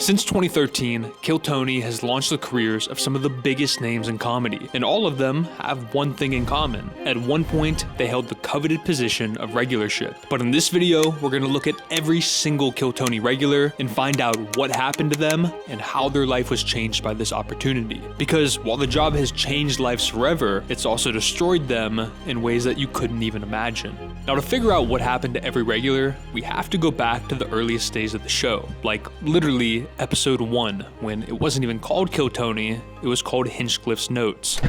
Since 2013, Kill Tony has launched the careers of some of the biggest names in comedy, and all of them have one thing in common. At one point, they held the coveted position of regularship. But in this video, we're gonna look at every single Kill Tony regular and find out what happened to them and how their life was changed by this opportunity. Because while the job has changed lives forever, it's also destroyed them in ways that you couldn't even imagine. Now, to figure out what happened to every regular, we have to go back to the earliest days of the show, like literally episode 1, when it wasn't even called Kill Tony, it was called Hinchcliffe's Notes.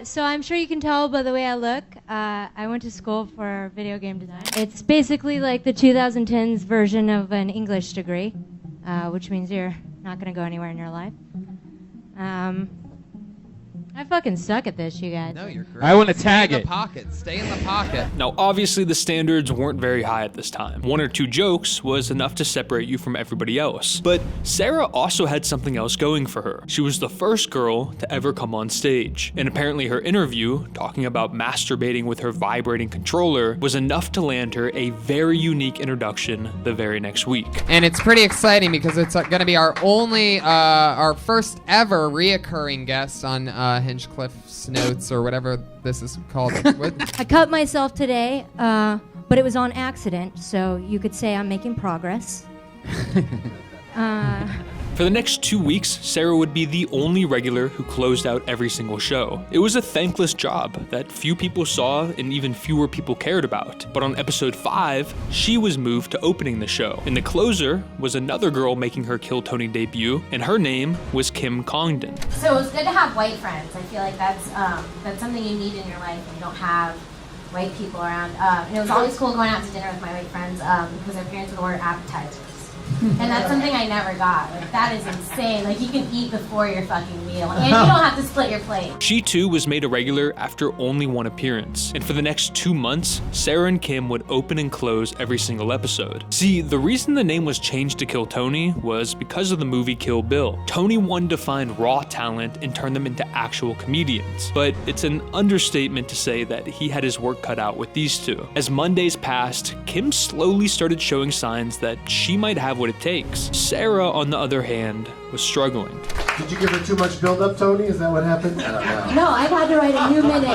So I'm sure you can tell by the way I look, I went to school for video game design. It's basically like the 2010s version of an English degree, which means you're not gonna go anywhere in your life. I fucking suck at this, you guys. No, you're great. I want to tag it. Stay in the pocket. Now, obviously, the standards weren't very high at this time. 1 or 2 jokes was enough to separate you from everybody else. But Sarah also had something else going for her. She was the first girl to ever come on stage. And apparently her interview, talking about masturbating with her vibrating controller, was enough to land her a very unique introduction the very next week. And it's pretty exciting because it's going to be our first ever reoccurring guest on Hinchcliffe's Notes, or whatever this is called. I cut myself today, but it was on accident, so you could say I'm making progress. For the next 2 weeks, Sarah would be the only regular who closed out every single show. It was a thankless job that few people saw and even fewer people cared about. But on episode 5, she was moved to opening the show. And the closer was another girl making her Kill Tony debut, and her name was Kim Congdon. So it's good to have white friends. I feel like that's something you need in your life when you don't have white people around. And it was always cool going out to dinner with my white friends because their parents would order appetizers. And that's something I never got. Like, that is insane. Like, you can eat before your fucking meal, and you don't have to split your plate. She too was made a regular after only 1 appearance. And for the next 2 months, Sarah and Kim would open and close every single episode. See, the reason the name was changed to Kill Tony was because of the movie Kill Bill. Tony wanted to find raw talent and turn them into actual comedians. But it's an understatement to say that he had his work cut out with these two. As Mondays passed, Kim slowly started showing signs that she might have what it takes. Sarah, on the other hand, was struggling. Did you give her too much build-up, Tony? Is that what happened? I don't know. No, I've had to write a new minute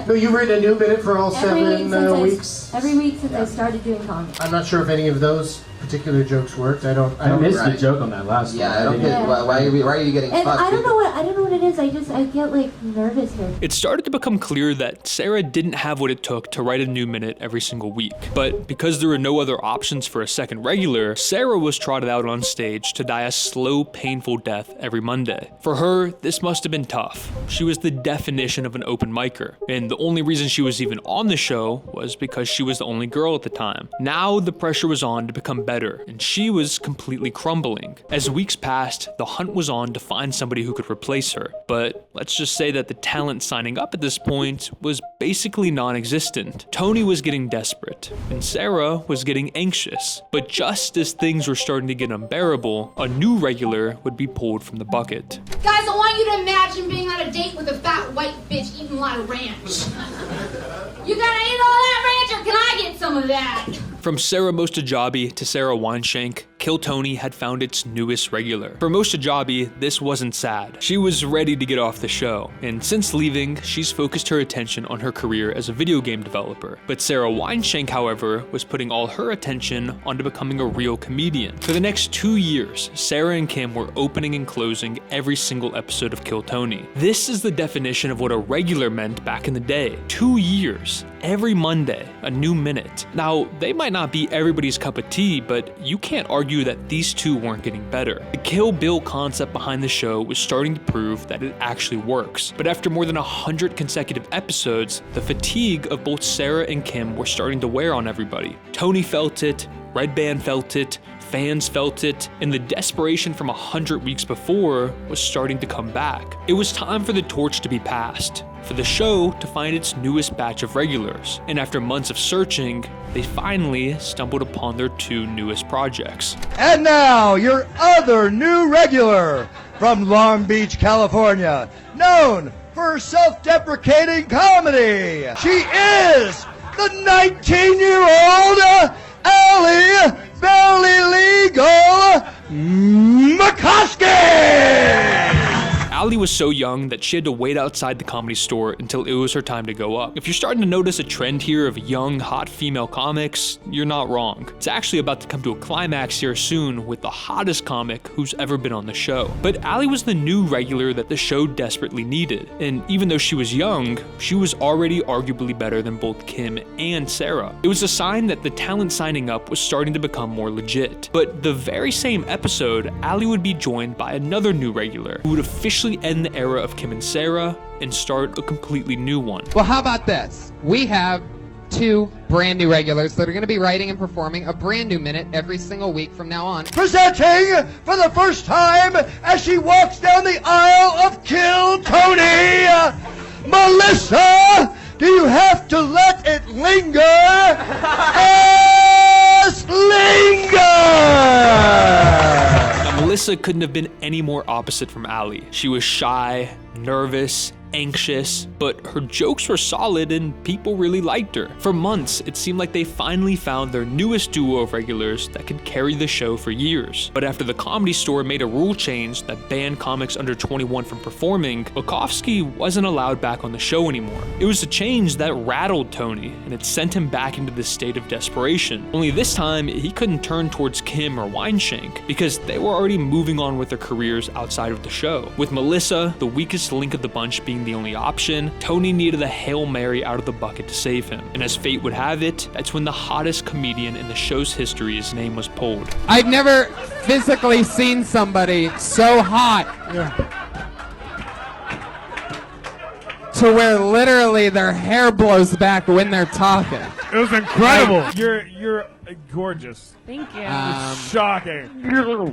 No, you've written a new minute for all 7 weeks? Every week since I started doing comedy. I'm not sure if any of those particular jokes worked. I missed the joke on that last one. I don't get why are you getting fucked? I don't know what it is. I get like nervous here. It started to become clear that Sarah didn't have what it took to write a new minute every single week. But because there were no other options for a second regular, Sarah was trotted out on stage to die a slow, painful death every Monday. For her, this must have been tough. She was the definition of an open micer, and the only reason she was even on the show was because she was the only girl at the time. Now the pressure was on to become better, and she was completely crumbling. As weeks passed, the hunt was on to find somebody who could replace her. But let's just say that the talent signing up at this point was basically non-existent. Tony was getting desperate, and Sarah was getting anxious. But just as things were starting to get unbearable, a new regular would be pulled from the bucket. Guys, I want you to imagine being on a date with a fat white bitch eating a lot of ranch. You gotta eat all that ranch, or can I get some of that? From Sarah Mostajabi to Sarah Weinshank, Kill Tony had found its newest regular. For Mostajabi, this wasn't sad. She was ready to get off the show, and since leaving, she's focused her attention on her career as a video game developer. But Sarah Weinshank, however, was putting all her attention onto becoming a real comedian. For the next 2 years, Sarah and Kim were opening and closing every single episode of Kill Tony. This is the definition of what a regular meant back in the day. 2 years. Every Monday, a new minute. Now, they might not be everybody's cup of tea, but you can't argue that these two weren't getting better. The Kill Bill concept behind the show was starting to prove that it actually works. But after more than 100 consecutive episodes, the fatigue of both Sarah and Kim were starting to wear on everybody. Tony felt it, Red Band felt it, fans felt it, and the desperation from 100 weeks before was starting to come back. It was time for the torch to be passed, for the show to find its newest batch of regulars. And after months of searching, they finally stumbled upon their 2 newest projects. And now, your other new regular from Long Beach, California, known for her self-deprecating comedy. She is the 19-year-old Alli, barely legal McCoskey! Alli was so young that she had to wait outside the Comedy Store until it was her time to go up. If you're starting to notice a trend here of young, hot female comics, you're not wrong. It's actually about to come to a climax here soon with the hottest comic who's ever been on the show. But Alli was the new regular that the show desperately needed, and even though she was young, she was already arguably better than both Kim and Sarah. It was a sign that the talent signing up was starting to become more legit. But the very same episode, Alli would be joined by another new regular who would officially end the era of Kim and Sarah and start a completely new one. Well, how about this? We have 2 brand new regulars that are going to be writing and performing a brand new minute every single week from now on. Presenting for the first time as she walks down the aisle of Kill Tony, Melissa, do you have to let it linger? Yes, linger! Melissa couldn't have been any more opposite from Alli. She was shy, nervous, anxious, but her jokes were solid and people really liked her. For months, it seemed like they finally found their newest duo of regulars that could carry the show for years. But after the Comedy Store made a rule change that banned comics under 21 from performing, Bukowski wasn't allowed back on the show anymore. It was a change that rattled Tony, and it sent him back into this state of desperation. Only this time, he couldn't turn towards Kim or Weinshank because they were already moving on with their careers outside of the show. With Melissa, the weakest link of the bunch, being the only option, Tony needed a Hail Mary out of the bucket to save him. And as fate would have it, that's when the hottest comedian in the show's history's name was pulled. I've never physically seen somebody so hot. To where literally their hair blows back when they're talking. It was incredible. You're gorgeous. Thank you. It's shocking.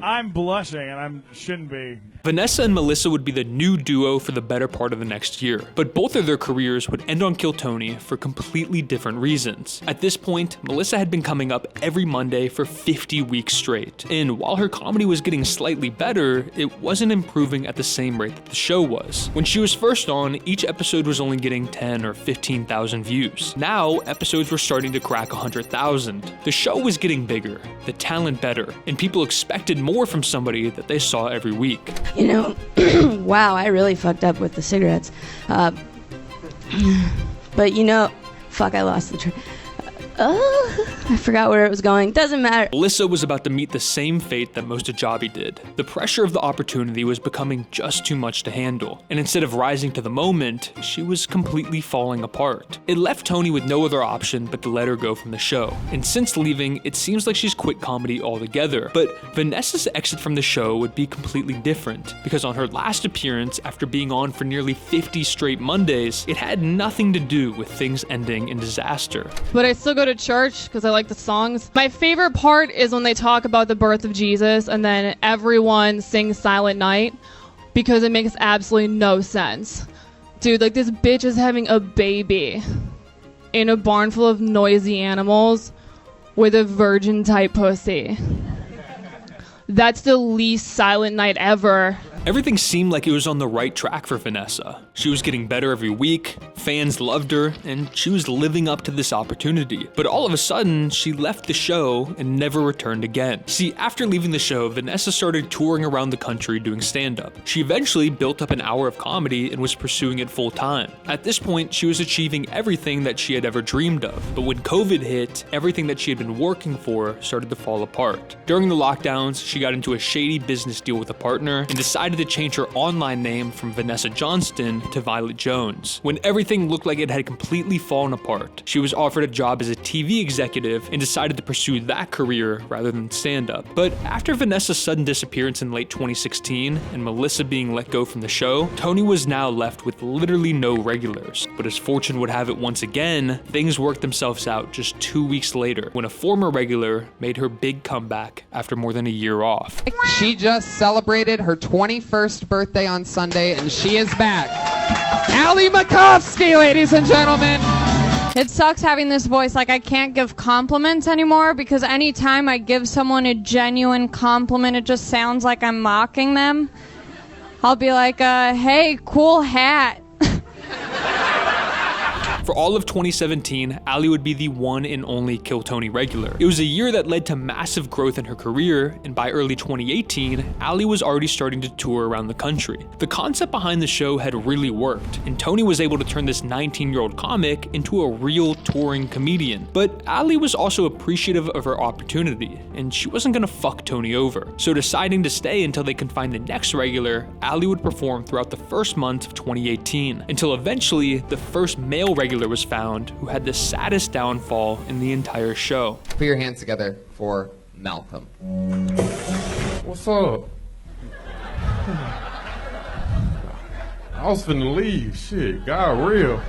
I'm blushing and I shouldn't be. Vanessa and Melissa would be the new duo for the better part of the next year, but both of their careers would end on Kill Tony for completely different reasons. At this point, Melissa had been coming up every Monday for 50 weeks straight, and while her comedy was getting slightly better, it wasn't improving at the same rate that the show was. When she was first on, each episode was only getting 10 or 15,000 views. Now, episodes were starting to crack 100,000. The show was getting bigger, the talent better, and people expected more from somebody that they saw every week. You know, wow, I really fucked up with the cigarettes. But you know, fuck, I lost the train. I forgot where it was going. Doesn't matter. Melissa was about to meet the same fate that Most Ajabi did. The pressure of the opportunity was becoming just too much to handle, and instead of rising to the moment, she was completely falling apart. It left Tony with no other option but to let her go from the show. And since leaving, it seems like she's quit comedy altogether. But Vanessa's exit from the show would be completely different, because on her last appearance, after being on for nearly 50 straight Mondays, it had nothing to do with things ending in disaster. But I still go to church because I like the songs. My favorite part is when they talk about the birth of Jesus and then everyone sings Silent Night because it makes absolutely no sense. Dude, like, this bitch is having a baby in a barn full of noisy animals with a virgin type pussy. That's the least Silent Night ever. Everything seemed like it was on the right track for Vanessa. She was getting better every week, fans loved her, and she was living up to this opportunity. But all of a sudden, she left the show and never returned again. See, after leaving the show, Vanessa started touring around the country doing stand-up. She eventually built up an hour of comedy and was pursuing it full time. At this point, she was achieving everything that she had ever dreamed of. But when COVID hit, everything that she had been working for started to fall apart. During the lockdowns, she got into a shady business deal with a partner and decided to change her online name from Vanessa Johnston to Violet Jones. When everything looked like it had completely fallen apart, she was offered a job as a TV executive and decided to pursue that career rather than stand-up. But after Vanessa's sudden disappearance in late 2016 and Melissa being let go from the show, Tony was now left with literally no regulars. But as fortune would have it once again, things worked themselves out just 2 weeks later when a former regular made her big comeback after more than a year off. She just celebrated her 21st birthday on Sunday, and she is back. Alli Makovsky, ladies and gentlemen. It sucks having this voice. Like, I can't give compliments anymore because anytime I give someone a genuine compliment, it just sounds like I'm mocking them. I'll be like, hey, cool hat. For all of 2017, Alli would be the one and only Kill Tony regular. It was a year that led to massive growth in her career, and by early 2018, Alli was already starting to tour around the country. The concept behind the show had really worked, and Tony was able to turn this 19-year-old comic into a real touring comedian. But Alli was also appreciative of her opportunity, and she wasn't gonna fuck Tony over. So deciding to stay until they could find the next regular, Alli would perform throughout the first month of 2018, until eventually the first male regular was found who had the saddest downfall in the entire show. Put your hands together for Malcolm. What's up? I was finna leave. Shit, God real.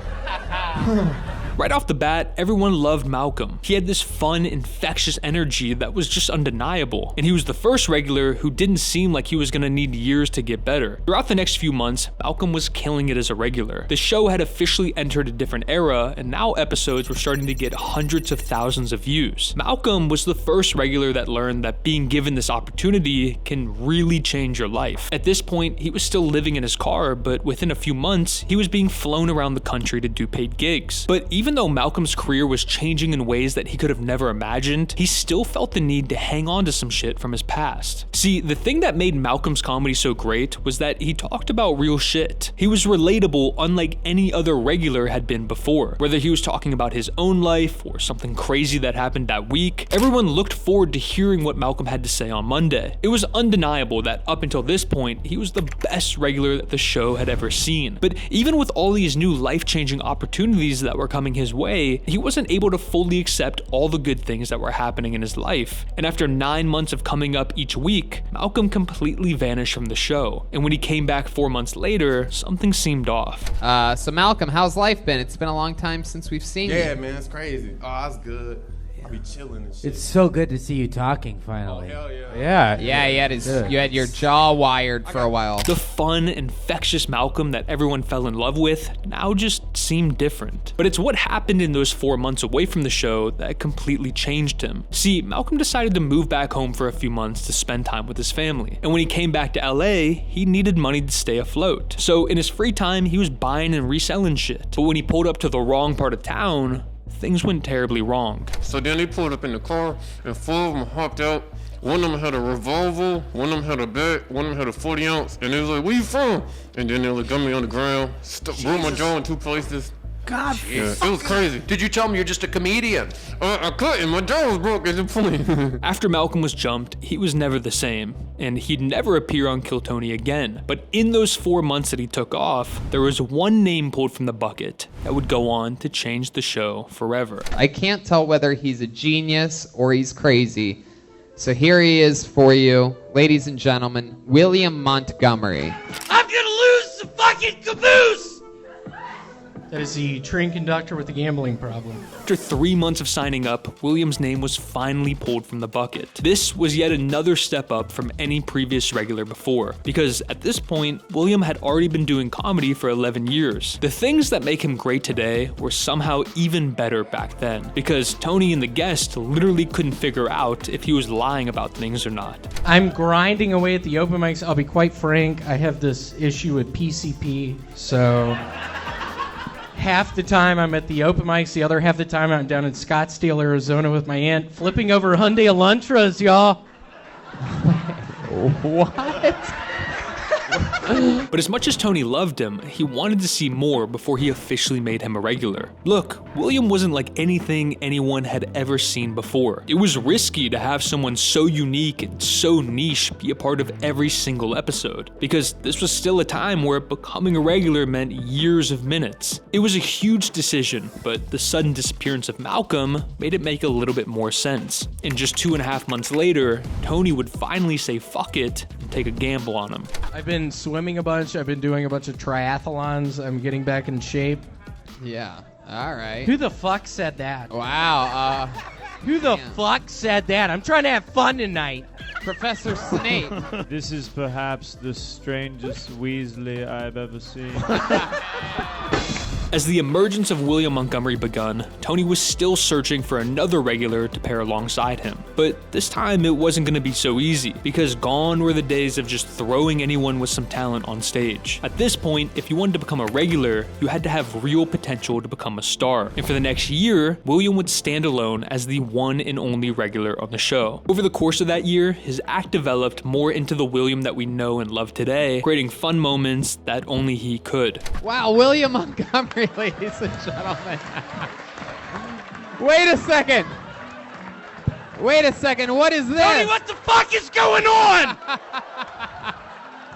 Right off the bat, everyone loved Malcolm. He had this fun, infectious energy that was just undeniable, and he was the first regular who didn't seem like he was gonna need years to get better. Throughout the next few months, Malcolm was killing it as a regular. The show had officially entered a different era, and now episodes were starting to get hundreds of thousands of views. Malcolm was the first regular that learned that being given this opportunity can really change your life. At this point, he was still living in his car, but within a few months, he was being flown around the country to do paid gigs. But even though Malcolm's career was changing in ways that he could have never imagined, he still felt the need to hang on to some shit from his past. See, the thing that made Malcolm's comedy so great was that he talked about real shit. He was relatable unlike any other regular had been before. Whether he was talking about his own life or something crazy that happened that week, everyone looked forward to hearing what Malcolm had to say on Monday. It was undeniable that up until this point, he was the best regular that the show had ever seen. But even with all these new life-changing opportunities that were coming his way, he wasn't able to fully accept all the good things that were happening in his life. And after 9 months of coming up each week, Malcolm completely vanished from the show. And when he came back 4 months later, something seemed off. So Malcolm, how's life been? It's been a long time since we've seen you. Yeah, man, it's crazy. Oh, that's good. I be chilling and shit. It's so good to see you talking finally. Oh, hell yeah. Yeah. You had your jaw wired for a while. The fun, infectious Malcolm that everyone fell in love with now just seemed different. But it's what happened in those 4 months away from the show that completely changed him. See, Malcolm decided to move back home for a few months to spend time with his family. And when he came back to LA, he needed money to stay afloat. So in his free time, he was buying and reselling shit. But when he pulled up to the wrong part of town, things went terribly wrong. So then they pulled up in the car, and 4 of them hopped out. One of them had a revolver, one of them had a bat, one of them had a 40 ounce, and they was like, "Where you from?" And then they like got me on the ground, broke my jaw in 2 places. God, yeah, it was crazy. Did you tell them you're just a comedian? I couldn't. My jaw was broke at the point. After Malcolm was jumped, he was never the same, and he'd never appear on Kill Tony again. But in those 4 months that he took off, there was one name pulled from the bucket that would go on to change the show forever. I can't tell whether he's a genius or he's crazy. So here he is for you, ladies and gentlemen, William Montgomery. I'm gonna lose the fucking caboose! That is the train conductor with the gambling problem. After 3 months of signing up, William's name was finally pulled from the bucket. This was yet another step up from any previous regular before, because at this point, William had already been doing comedy for 11 years. The things that make him great today were somehow even better back then, because Tony and the guest literally couldn't figure out if he was lying about things or not. I'm grinding away at the open mics. I'll be quite frank, I have this issue with PCP, so half the time I'm at the open mics, the other half the time I'm down in Scottsdale, Arizona with my aunt, flipping over Hyundai Elantras, y'all. What? But as much as Tony loved him, he wanted to see more before he officially made him a regular. Look, William wasn't like anything anyone had ever seen before. It was risky to have someone so unique and so niche be a part of every single episode, because this was still a time where becoming a regular meant years of minutes. It was a huge decision, but the sudden disappearance of Malcolm made it make a little bit more sense. And just 2.5 months later, Tony would finally say fuck it and take a gamble on him. I've been swimming a bunch. I've been doing a bunch of triathlons. I'm getting back in shape. Yeah. All right. Who the fuck said that? Wow. Who the fuck said that? I'm trying to have fun tonight. Professor Snape. This is perhaps the strangest Weasley I've ever seen. As the emergence of William Montgomery begun, Tony was still searching for another regular to pair alongside him. But this time it wasn't going to be so easy, because gone were the days of just throwing anyone with some talent on stage. At this point, if you wanted to become a regular, you had to have real potential to become a star. And for the next year, William would stand alone as the one and only regular on the show. Over the course of that year, his act developed more into the William that we know and love today, creating fun moments that only he could. Wow, William Montgomery, ladies and gentlemen. Wait a second. What is this? Tony, what the fuck is going on?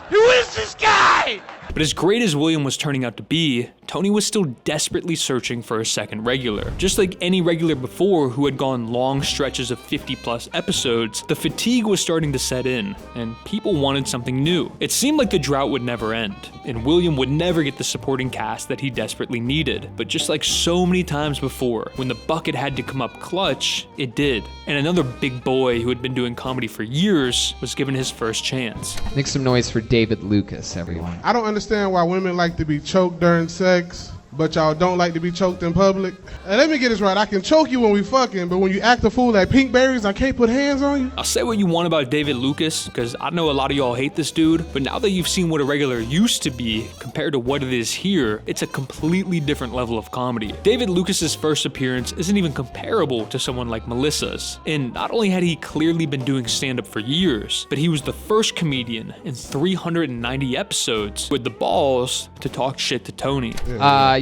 Who is this guy? But as great as William was turning out to be, Tony was still desperately searching for a second regular. Just like any regular before who had gone long stretches of 50+ episodes, the fatigue was starting to set in, and people wanted something new. It seemed like the drought would never end, and William would never get the supporting cast that he desperately needed. But just like so many times before, when the bucket had to come up clutch, it did. And another big boy who had been doing comedy for years was given his first chance. Make some noise for David Lucas, everyone. I don't understand why women like to be choked during sex, but y'all don't like to be choked in public. And let me get this right, I can choke you when we fucking, but when you act a fool like pink berries, I can't put hands on you. I'll say what you want about David Lucas, because I know a lot of y'all hate this dude, but now that you've seen what a regular used to be compared to what it is here, it's a completely different level of comedy. David Lucas's first appearance isn't even comparable to someone like Melissa's. And not only had he clearly been doing stand-up for years, but he was the first comedian in 390 episodes with the balls to talk shit to Tony.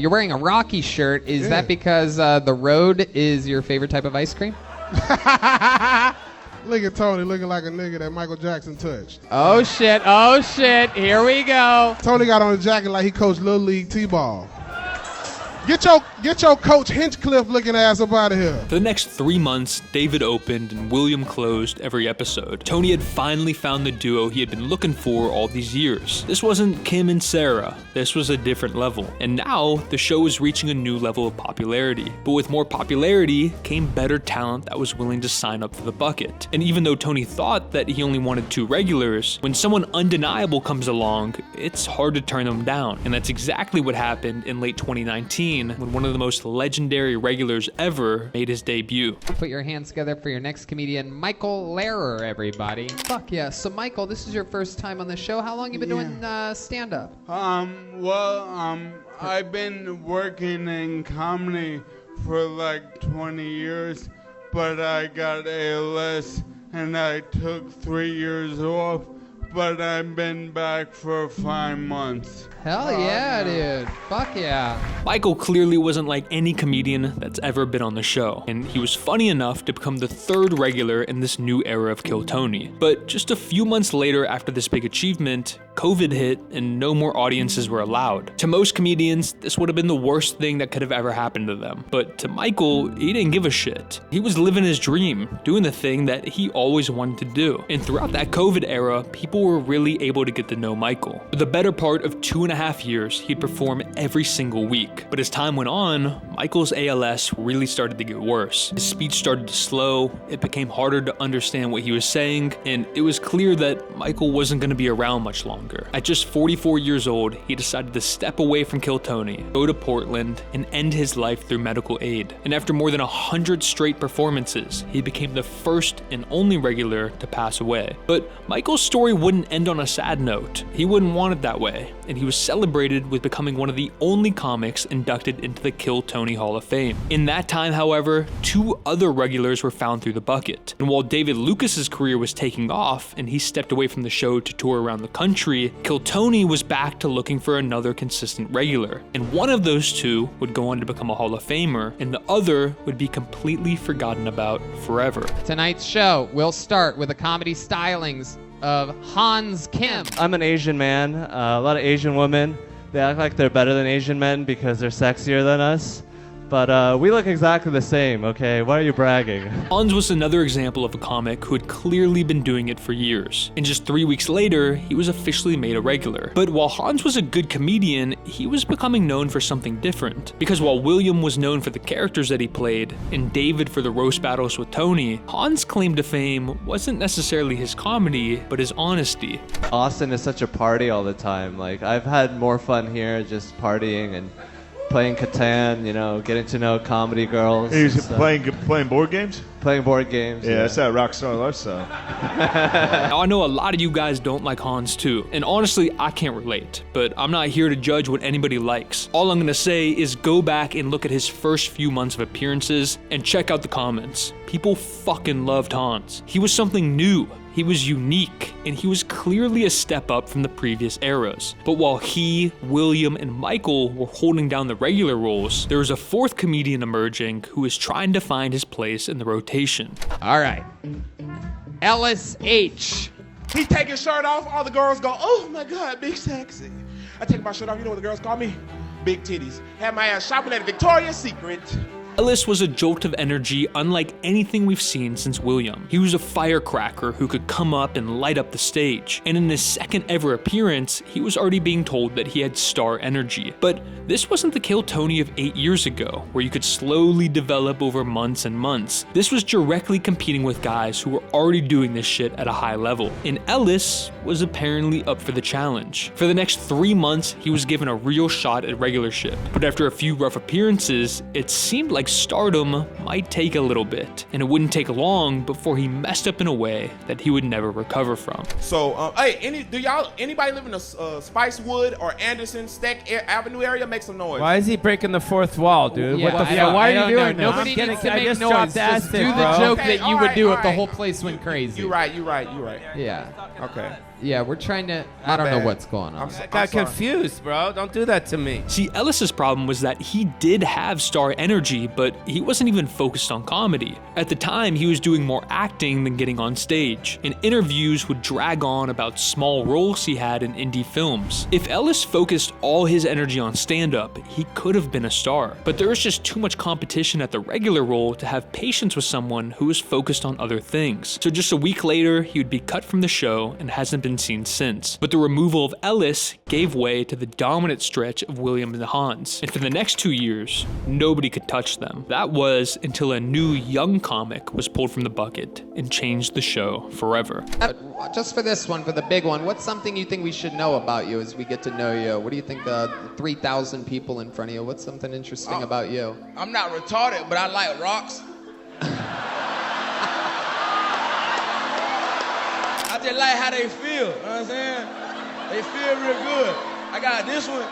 You're wearing a Rocky shirt. Is that because the road is your favorite type of ice cream? Look at Tony looking like a nigga that Michael Jackson touched. Oh shit, here we go. Tony got on a jacket like he coached Little League T-ball. Get your Coach Hinchcliffe looking ass up out of here. For the next 3 months, David opened and William closed every episode. Tony had finally found the duo he had been looking for all these years. This wasn't Kim and Sarah. This was a different level. And now, the show was reaching a new level of popularity. But with more popularity came better talent that was willing to sign up for the bucket. And even though Tony thought that he only wanted 2 regulars, when someone undeniable comes along, it's hard to turn them down. And that's exactly what happened in late 2019 when one of the most legendary regulars ever made his debut. Put your hands together for your next comedian, Michael Lehrer, everybody. Fuck yeah. So Michael, this is your first time on the show. How long you been doing stand-up? I've been working in comedy for like 20 years, but I got ALS and I took 3 years off, but I've been back for 5 months. Hell yeah, dude. Fuck yeah. Michael clearly wasn't like any comedian that's ever been on the show, and he was funny enough to become the 3rd regular in this new era of Kill Tony. But just a few months later after this big achievement, COVID hit and no more audiences were allowed. To most comedians, this would have been the worst thing that could have ever happened to them. But to Michael, he didn't give a shit. He was living his dream, doing the thing that he always wanted to do. And throughout that COVID era, people were really able to get to know Michael. For the better part of 2.5 years, he'd perform every single week. But as time went on, Michael's ALS really started to get worse. His speech started to slow, it became harder to understand what he was saying, and it was clear that Michael wasn't going to be around much longer. At just 44 years old, he decided to step away from Kill Tony, go to Portland, and end his life through medical aid. And after more than 100 straight performances, he became the first and only regular to pass away. But Michael's story wouldn't end on a sad note. He wouldn't want it that way, and he was celebrated with becoming one of the only comics inducted into the Kill Tony Hall of Fame. In that time, however, 2 other regulars were found through the bucket. And while David Lucas's career was taking off and he stepped away from the show to tour around the country, Kill Tony was back to looking for another consistent regular. And one of those 2 would go on to become a Hall of Famer, and the other would be completely forgotten about forever. Tonight's show will start with the comedy stylings of Hans Kim. I'm an Asian man. A lot of Asian women, they act like they're better than Asian men because they're sexier than us. But we look exactly the same, okay? Why are you bragging? Hans was another example of a comic who had clearly been doing it for years. And just 3 weeks later, he was officially made a regular. But while Hans was a good comedian, he was becoming known for something different. Because while William was known for the characters that he played, and David for the roast battles with Tony, Hans' claim to fame wasn't necessarily his comedy, but his honesty. Austin is such a party all the time. Like, I've had more fun here just partying and playing Catan, you know, getting to know comedy girls. He's playing board games? Playing board games. Yeah, that's that rock star lifestyle. Now, I know a lot of you guys don't like Hans too, and honestly, I can't relate, but I'm not here to judge what anybody likes. All I'm gonna say is go back and look at his first few months of appearances and check out the comments. People fucking loved Hans. He was something new. He was unique, and he was clearly a step up from the previous eras. But while he, William, and Michael were holding down the regular roles, there was a fourth comedian emerging who was trying to find his place in the rotation. All right. Ellis H. He take his shirt off, all the girls go, oh my God, big sexy. I take my shirt off, you know what the girls call me? Big titties. Had my ass shopping at Victoria's Secret. Ellis was a jolt of energy unlike anything we've seen since William. He was a firecracker who could come up and light up the stage, and in his second ever appearance, he was already being told that he had star energy. But this wasn't the Kill Tony of 8 years ago, where you could slowly develop over months and months. This was directly competing with guys who were already doing this shit at a high level, and Ellis was apparently up for the challenge. For the next 3 months, he was given a real shot at regularship, but after a few rough appearances, it seemed like stardom might take a little bit, and it wouldn't take long before he messed up in a way that he would never recover from. So, hey, anybody live in the Spicewood or Anderson Steck Avenue area? Make some noise. Why is he breaking the fourth wall, dude? Yeah, what the fuck? why are are you doing this? Nobody needs to make noise. Just do the joke that you would do if the whole place went crazy. You're right. Yeah. Okay. Yeah, we're trying to... I don't know what's going on. I got confused, bro. Don't do that to me. See, Ellis's problem was that he did have star energy, but he wasn't even focused on comedy. At the time, he was doing more acting than getting on stage, and interviews would drag on about small roles he had in indie films. If Ellis focused all his energy on stand-up, he could have been a star, but there was just too much competition at the regular role to have patience with someone who was focused on other things. So just a week later, he would be cut from the show and hasn't been seen since. But the removal of Ellis gave way to the dominant stretch of William and Hans, and for the next 2 years, nobody could touch them. That was until a new young comic was pulled from the bucket and changed the show forever. Just for this one, for the big one, what's something you think we should know about you as we get to know you? What do you think the 3,000 people in front of you, what's something interesting about you? I'm not retarded, but I like rocks. I just like how they feel, you know what I'm saying? They feel real good. I got this one.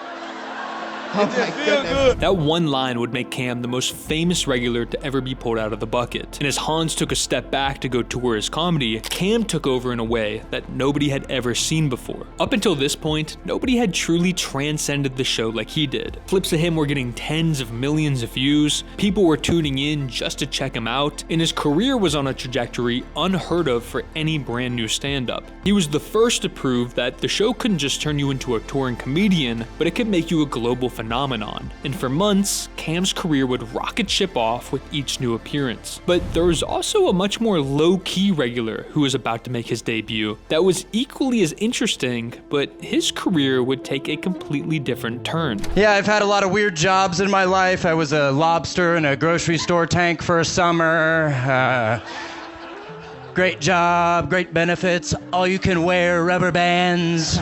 Oh my goodness. That one line would make Cam the most famous regular to ever be pulled out of the bucket. And as Hans took a step back to go tour his comedy, Cam took over in a way that nobody had ever seen before. Up until this point, nobody had truly transcended the show like he did. Clips of him were getting tens of millions of views, people were tuning in just to check him out, and his career was on a trajectory unheard of for any brand new stand-up. He was the first to prove that the show couldn't just turn you into a touring comedian, but it could make you a global phenomenon. And for months, Cam's career would rocket ship off with each new appearance. But there was also a much more low-key regular who was about to make his debut that was equally as interesting, but his career would take a completely different turn. Yeah, I've had a lot of weird jobs in my life. I was a lobster in a grocery store tank for a summer. Great job, great benefits, all you can wear rubber bands.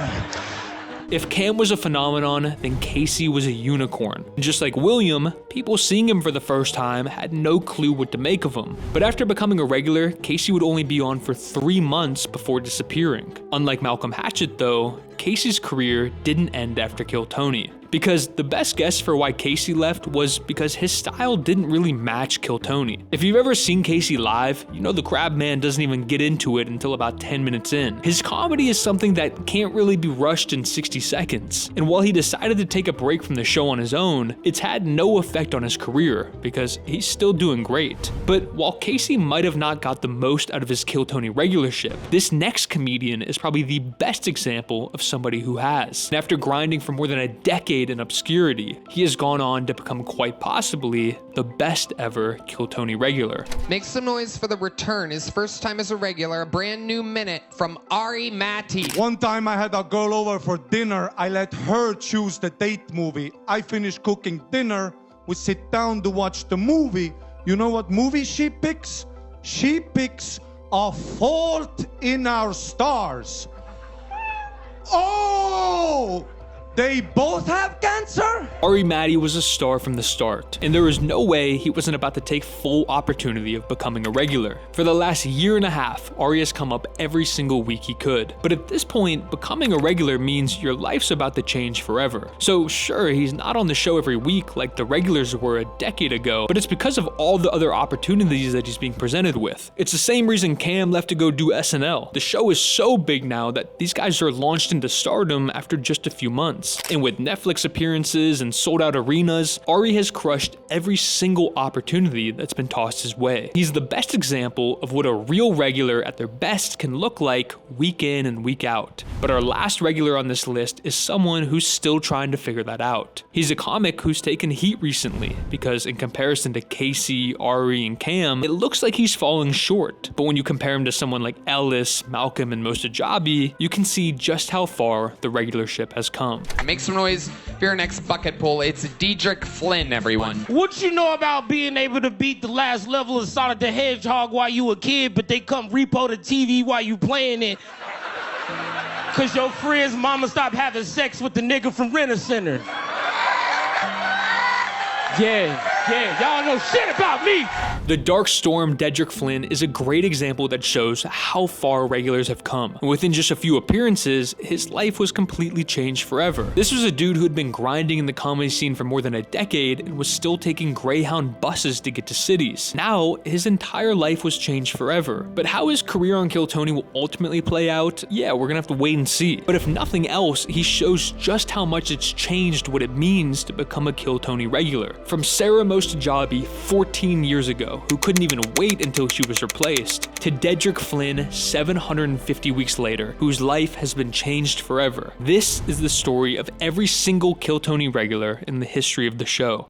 If Cam was a phenomenon, then Casey was a unicorn. Just like William, people seeing him for the first time had no clue what to make of him. But after becoming a regular, Casey would only be on for 3 months before disappearing. Unlike Malcolm Hatchett though, Casey's career didn't end after Kill Tony. Because the best guess for why Casey left was because his style didn't really match Kill Tony. If you've ever seen Casey live, you know the crab man doesn't even get into it until about 10 minutes in. His comedy is something that can't really be rushed in 60 seconds. And while he decided to take a break from the show on his own, it's had no effect on his career because he's still doing great. But while Casey might have not got the most out of his Kill Tony regularship, this next comedian is probably the best example of somebody who has. And after grinding for more than a decade in obscurity, he has gone on to become quite possibly the best ever Kill Tony regular. Make some noise for the return, his first time as a regular, a brand new minute from Ari Matty. One time I had a girl over for dinner. I let her choose the date movie. I finished cooking dinner. We sit down to watch the movie. You know what movie she picks? She picks A Fault in Our Stars. Oh! They both have cancer? Ari Matty was a star from the start, and there was no way he wasn't about to take full opportunity of becoming a regular. For the last year and a half, Ari has come up every single week he could. But at this point, becoming a regular means your life's about to change forever. So sure, he's not on the show every week like the regulars were a decade ago, but it's because of all the other opportunities that he's being presented with. It's the same reason Cam left to go do SNL. The show is so big now that these guys are launched into stardom after just a few months. And with Netflix appearances and sold out arenas, Ari has crushed every single opportunity that's been tossed his way. He's the best example of what a real regular at their best can look like week in and week out. But our last regular on this list is someone who's still trying to figure that out. He's a comic who's taken heat recently because in comparison to Casey, Ari, and Cam, it looks like he's falling short. But when you compare him to someone like Ellis, Malcolm, and Most Ajabi, you can see just how far the regularship has come. Make some noise for your next bucket pull. It's Diedrich Flynn, everyone. What you know about being able to beat the last level of Sonic the Hedgehog while you a kid, but they come repo the TV while you playing it? Cause your friend's mama stopped having sex with the nigga from Rent-A-Center. Yeah, y'all know shit about me. The Dark Storm Dedrick Flynn is a great example that shows how far regulars have come. Within just a few appearances, his life was completely changed forever. This was a dude who had been grinding in the comedy scene for more than a decade and was still taking Greyhound buses to get to cities. Now, his entire life was changed forever. But how his career on Kill Tony will ultimately play out, yeah, we're gonna have to wait and see. But if nothing else, he shows just how much it's changed what it means to become a Kill Tony regular. From Sarah Most Ajabi 14 years ago, who couldn't even wait until she was replaced, to Dedrick Flynn 750 weeks later, whose life has been changed forever. This is the story of every single Kill Tony regular in the history of the show.